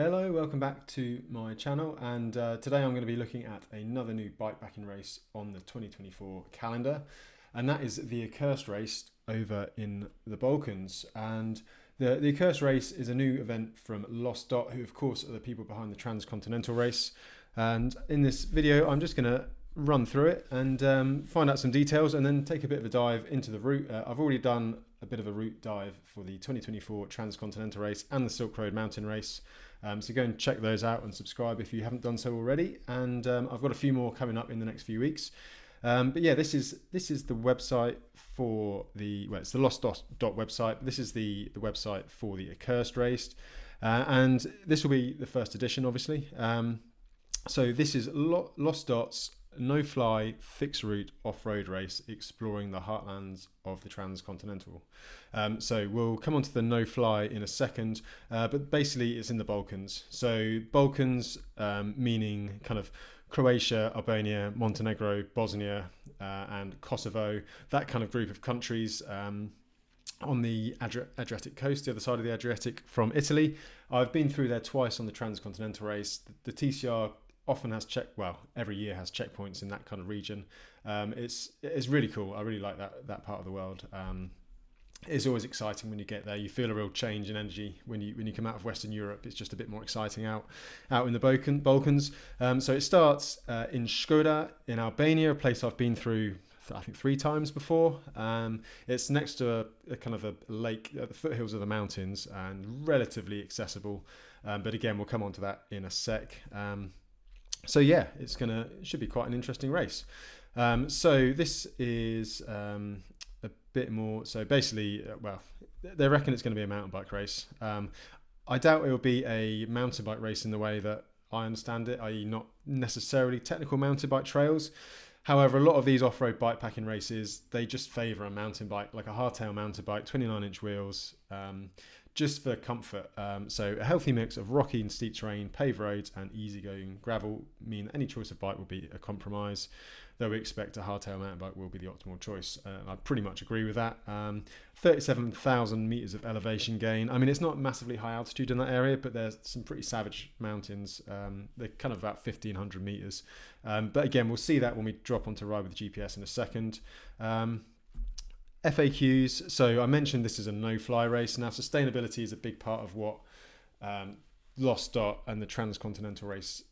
Hello, welcome back to my channel, and today I'm going to be looking at another new bikepacking race on the 2024 calendar, and that is the Accursed Race over in the Balkans. And the Accursed Race is a new event from Lost Dot, who of course are the people behind the Transcontinental Race. And in this video I'm just going to run through it and find out some details and then take a bit of a dive into the route. I've already done a bit of a route dive for the 2024 Transcontinental Race and the Silk Road Mountain Race. So go and check those out and subscribe if you haven't done so already. And I've got a few more coming up in the next few weeks. But yeah, this is the website for it's the Lost Dot website. This is the website for the Accursed Race. And this will be the first edition, obviously. So this is Lost Dot's no-fly, fixed-route off-road race exploring the heartlands of the Transcontinental. So we'll come on to the no-fly in a second, but basically it's in the Balkans. So Balkans meaning kind of Croatia, Albania, Montenegro, Bosnia and Kosovo, that kind of group of countries on the Adriatic coast, the other side of the Adriatic from Italy. I've been through there twice on the Transcontinental Race. The TCR often has every year has checkpoints in that kind of region. It's really cool. I really like that part of the world. It's always exciting when you get there. You feel a real change in energy when you come out of Western Europe. It's just a bit more exciting out in the Balkans. So it starts in Skoda in Albania, a place I've been through I think 3 times before. It's next to a kind of a lake at the foothills of the mountains and relatively accessible. But again, we'll come on to that in a sec. So yeah, it should be quite an interesting race. So this is a bit more. So basically, they reckon it's going to be a mountain bike race. I doubt it will be a mountain bike race in the way that I understand it, i.e. not necessarily technical mountain bike trails. However, a lot of these off-road bikepacking races, they just favour a mountain bike, like a hardtail mountain bike, 29-inch wheels, just for comfort. So a healthy mix of rocky and steep terrain, paved roads and easygoing gravel mean that any choice of bike will be a compromise, though we expect a hardtail mountain bike will be the optimal choice. I pretty much agree with that. 37,000 metres of elevation gain. I mean, it's not massively high altitude in that area, but there's some pretty savage mountains. They're kind of about 1,500 metres. But again, we'll see that when we drop onto Ride with GPS in a second. FAQs. So I mentioned this is a no-fly race. Now, sustainability is a big part of what Lost Dot and the Transcontinental Race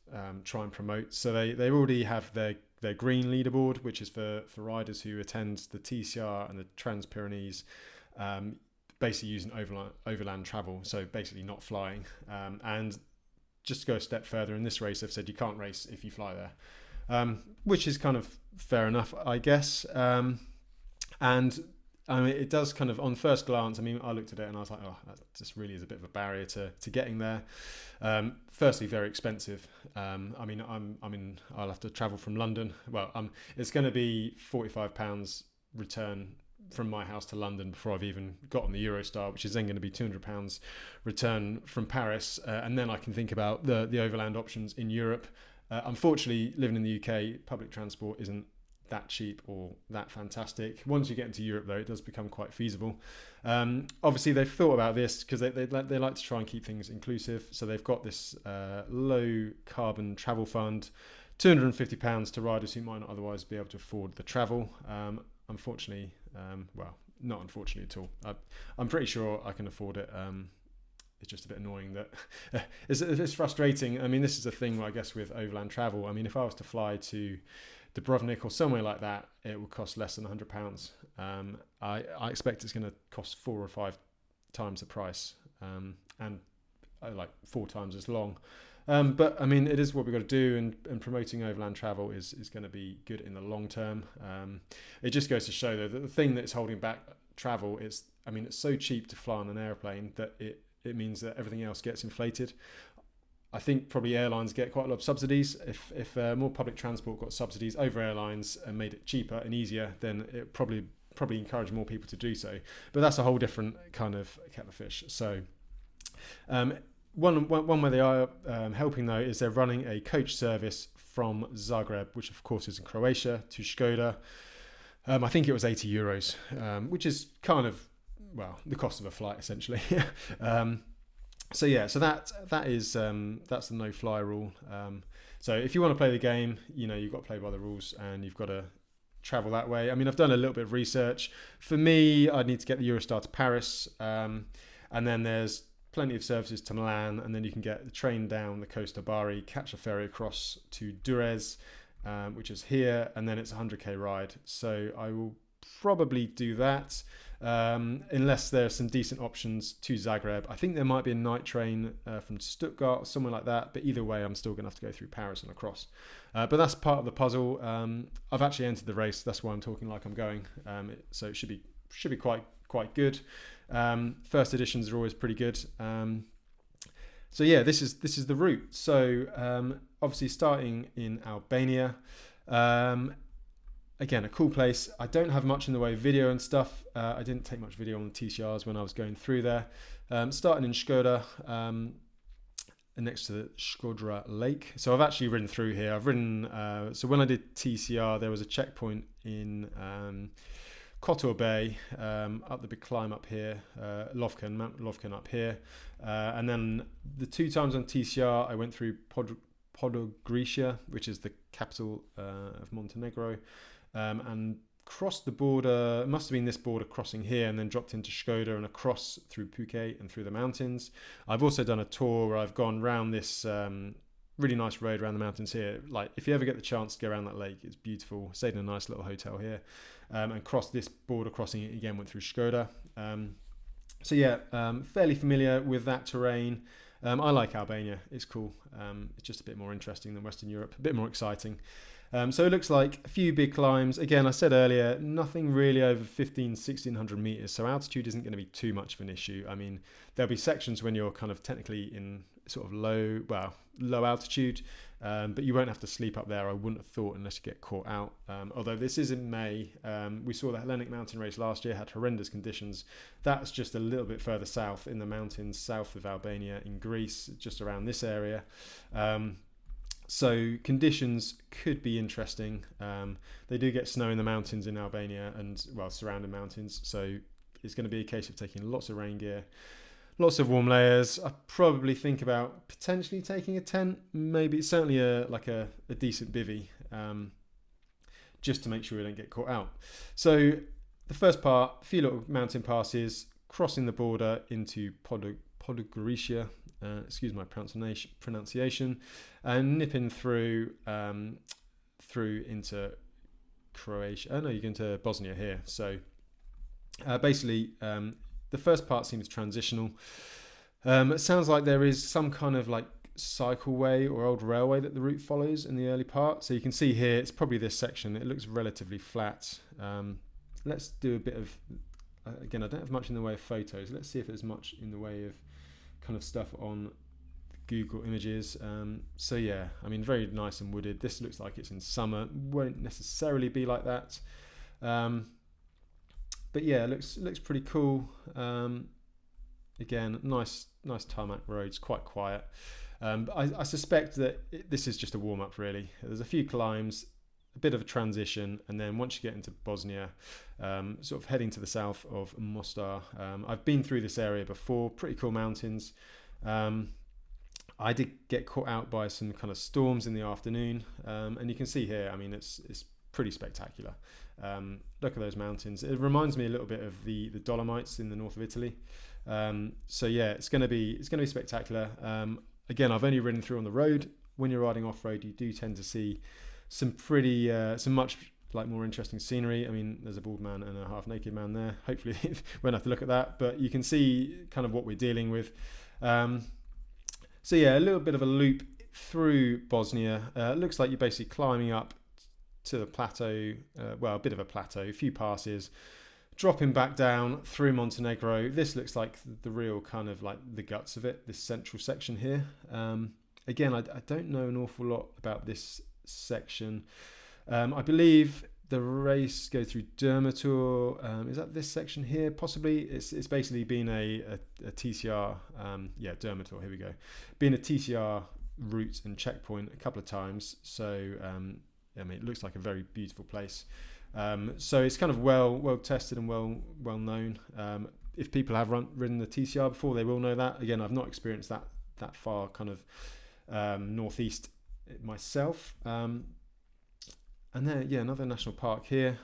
try and promote. So they already have their green leaderboard, which is for riders who attend the TCR and the Trans-Pyrenees, basically using overland travel, so basically not flying. And just to go a step further, in this race they've said you can't race if you fly there, which is kind of fair enough, I guess. And I mean, it does kind of, on first glance, I mean, I looked at it and I was like, oh, that just really is a bit of a barrier to getting there. Firstly, very expensive. I mean, I'll have to travel from London. Well, it's going to be £45 return from my house to London before I've even got on the Eurostar, which is then going to be £200 return from Paris. And then I can think about the overland options in Europe. Unfortunately, living in the UK, public transport isn't that cheap or that fantastic. Once you get into Europe, though, it does become quite feasible. Obviously, they've thought about this because they like to try and keep things inclusive. So they've got this low carbon travel fund, £250 to riders who might not otherwise be able to afford the travel. Unfortunately, not unfortunately at all. I'm pretty sure I can afford it. It's just a bit annoying that it's frustrating. I mean, this is the thing, I guess, with overland travel. I mean, if I was to fly to Dubrovnik or somewhere like that, it would cost less than £100. I expect it's going to cost 4 or 5 times the price, and like 4 times as long. But I mean, it is what we've got to do, and promoting overland travel is going to be good in the long term. It just goes to show though that the thing that's holding back travel is, I mean, it's so cheap to fly on an airplane that it means that everything else gets inflated. I think probably airlines get quite a lot of subsidies. If more public transport got subsidies over airlines and made it cheaper and easier, then it probably encourage more people to do so. But that's a whole different kind of kettle of fish. So one way they are helping though is they're running a coach service from Zagreb, which of course is in Croatia, to Skoda. I think it was €80, which is kind of the cost of a flight essentially. So yeah, so that is that's the no fly rule. So if you want to play the game, you've got to play by the rules, and you've got to travel that way. I mean, I've done a little bit of research. For me, I'd need to get the Eurostar to Paris, and then there's plenty of services to Milan, and then you can get the train down the coast of Bari, catch a ferry across to Durrës, which is here, and then it's a 100k ride. So I will probably do that. Unless there are some decent options to Zagreb. I think there might be a night train from Stuttgart or somewhere like that, but either way I'm still going to have to go through Paris and across. But that's part of the puzzle. I've actually entered the race, that's why I'm talking like I'm going. So it should be quite good. First editions are always pretty good. So yeah, this is the route. So obviously starting in Albania. Again, a cool place. I don't have much in the way of video and stuff. I didn't take much video on the TCRs when I was going through there. Starting in Škoda, next to the Škodra Lake. So I've actually ridden through here. I've ridden, so when I did TCR, there was a checkpoint in Kotor Bay, up the big climb up here, Mount Lovken up here. And then the 2 times on TCR, I went through Podgorica, which is the capital of Montenegro. And crossed the border, it must have been this border crossing here, and then dropped into Škoda and across through Phuket and through the mountains. I've also done a tour where I've gone round this really nice road around the mountains here. Like, if you ever get the chance to go around that lake, it's beautiful. Stayed in a nice little hotel here, and crossed this border crossing again, went through Škoda. So yeah, fairly familiar with that terrain. I like Albania, it's cool. It's just a bit more interesting than Western Europe, a bit more exciting. So it looks like a few big climbs. Again, I said earlier, nothing really over 1600 meters. So altitude isn't going to be too much of an issue. I mean, there'll be sections when you're kind of technically in sort of low altitude, but you won't have to sleep up there, I wouldn't have thought, unless you get caught out. Although this is in May. We saw the Hellenic Mountain Race last year, had horrendous conditions. That's just a little bit further south in the mountains, south of Albania in Greece, just around this area. So conditions could be interesting. They do get snow in the mountains in Albania and, surrounding mountains. So it's going to be a case of taking lots of rain gear, lots of warm layers. I probably think about potentially taking a tent, maybe certainly a decent bivvy, just to make sure we don't get caught out. So the first part, a few little mountain passes, crossing the border into Podgorica, excuse my pronunciation, and nipping through into Croatia. Oh no, you're going to Bosnia here. So basically, the first part seems transitional. It sounds like there is some kind of like cycleway or old railway that the route follows in the early part. So you can see here, it's probably this section. It looks relatively flat. Let's do a bit of, again, I don't have much in the way of photos. Let's see if there's much in the way of kind of stuff on Google Images. So yeah, I mean, very nice and wooded. This looks like it's in summer. Won't necessarily be like that. But yeah, it looks pretty cool. Again, nice tarmac roads, quite quiet. I suspect that this is just a warm-up, really. There's a few climbs, a bit of a transition, and then once you get into Bosnia, sort of heading to the south of Mostar. I've been through this area before, pretty cool mountains. I did get caught out by some kind of storms in the afternoon, and you can see here, I mean, it's pretty spectacular. Look at those mountains. It reminds me a little bit of the Dolomites in the north of Italy. So yeah, it's going to be spectacular. Again, I've only ridden through on the road. When you're riding off-road, you do tend to see some much like more interesting scenery. I mean, there's a bald man and a half naked man there. Hopefully we won't have to look at that, but you can see kind of what we're dealing with. So yeah, a little bit of a loop through Bosnia. It looks like you're basically climbing up to the plateau, a bit of a plateau, a few passes, dropping back down through Montenegro. This looks like the real kind of like the guts of it, this central section here. Again, I don't know an awful lot about this section. I believe the race goes through Dermator. Is that this section here? Possibly. It's basically been a TCR. Dermator. Here we go. Been a TCR route and checkpoint a couple of times. So I mean, it looks like a very beautiful place. So it's kind of well tested and well known. if people have ridden the TCR before, they will know that. Again, I've not experienced that far kind of northeast myself. And then another national park here.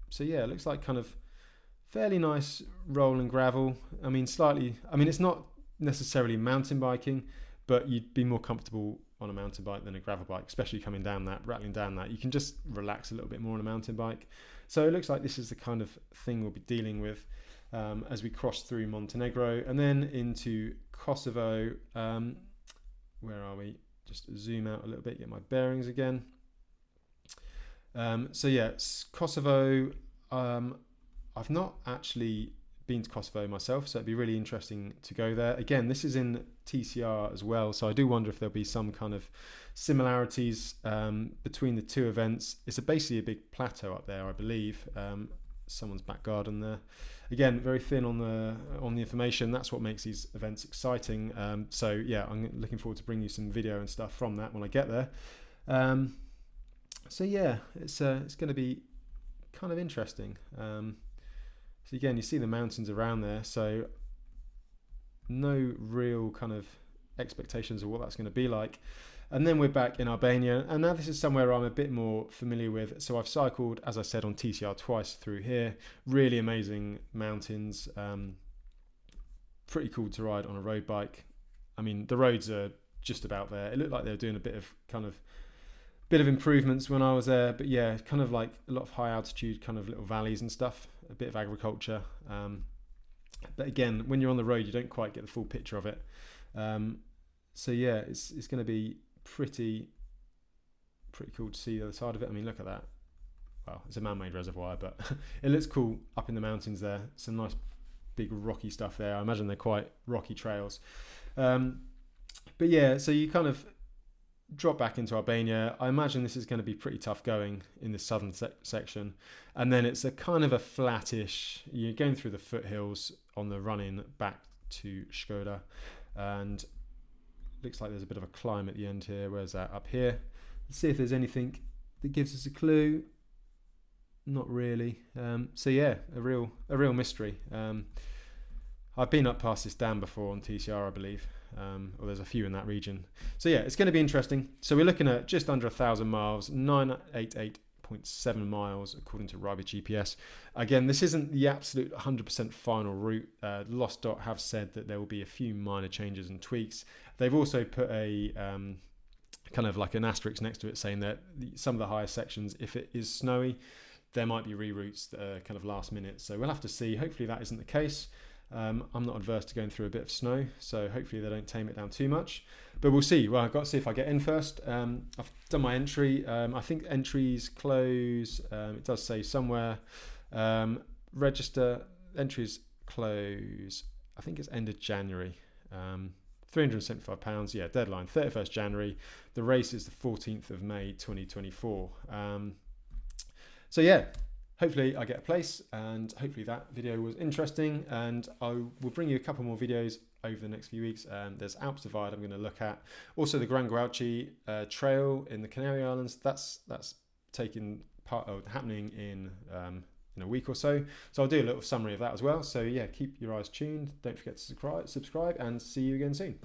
So yeah, it looks like kind of fairly nice rolling gravel. I mean, it's not necessarily mountain biking, but you'd be more comfortable on a mountain bike than a gravel bike, especially rattling down that. You can just relax a little bit more on a mountain bike. So it looks like this is the kind of thing we'll be dealing with as we cross through Montenegro and then into Kosovo. Where are we? Just zoom out a little bit, get my bearings again. So yeah, Kosovo. I've not actually been to Kosovo myself, so it'd be really interesting to go there. Again, this is in TCR as well, so I do wonder if there'll be some kind of similarities between the two events. It's basically a big plateau up there, I believe. Someone's back garden there. Again, very thin on the information. That's what makes these events exciting. So yeah, I'm looking forward to bringing you some video and stuff from that when I get there. So yeah, it's going to be kind of interesting. So again, you see the mountains around there, so no real kind of expectations of what that's going to be like. And then we're back in Albania, and now this is somewhere I'm a bit more familiar with. So I've cycled, as I said, on TCR twice through here. Really amazing mountains. Pretty cool to ride on a road bike. I mean, the roads are just about there. It looked like they were doing a bit of improvements when I was there, but yeah, kind of like a lot of high altitude kind of little valleys and stuff, a bit of agriculture. But again, when you're on the road, you don't quite get the full picture of it. So yeah, it's going to be pretty cool to see the other side of it. I mean, look at that. Well, it's a man-made reservoir, but it looks cool up in the mountains there. Some nice big rocky stuff there. I imagine they're quite rocky trails. But yeah, so you kind of drop back into Albania. I imagine this is going to be pretty tough going in the southern section, and then it's a kind of a flattish. You're going through the foothills on the run-in back to Skoda, and looks like there's a bit of a climb at the end here. Where's that? Up here. Let's see if there's anything that gives us a clue. Not really. So yeah, a real mystery. I've been up past this dam before on TCR, I believe. Or there's a few in that region. So yeah, it's going to be interesting. So we're looking at just under 1,000 miles, 988.7 miles according to Ryby GPS. Again, this isn't the absolute 100% final route. Lost.dot have said that there will be a few minor changes and tweaks. They've also put a kind of like an asterisk next to it saying that some of the higher sections, if it is snowy, there might be reroutes that are kind of last minute. So we'll have to see. Hopefully that isn't the case. I'm not adverse to going through a bit of snow, so hopefully they don't tame it down too much. But we'll see. Well, I've got to see if I get in first. I've done my entry. I think entries close. It does say somewhere. Register. Entries close. I think it's end of January. £375. Yeah, deadline 31st January. The race is the 14th of May 2024. So yeah. Hopefully I get a place, and hopefully that video was interesting, and I will bring you a couple more videos over the next few weeks. There's Alps Divide I'm going to look at. Also the Gran Guauci trail in the Canary Islands, that's happening in a week or so. So I'll do a little summary of that as well. So yeah, keep your eyes tuned. Don't forget to subscribe, and see you again soon.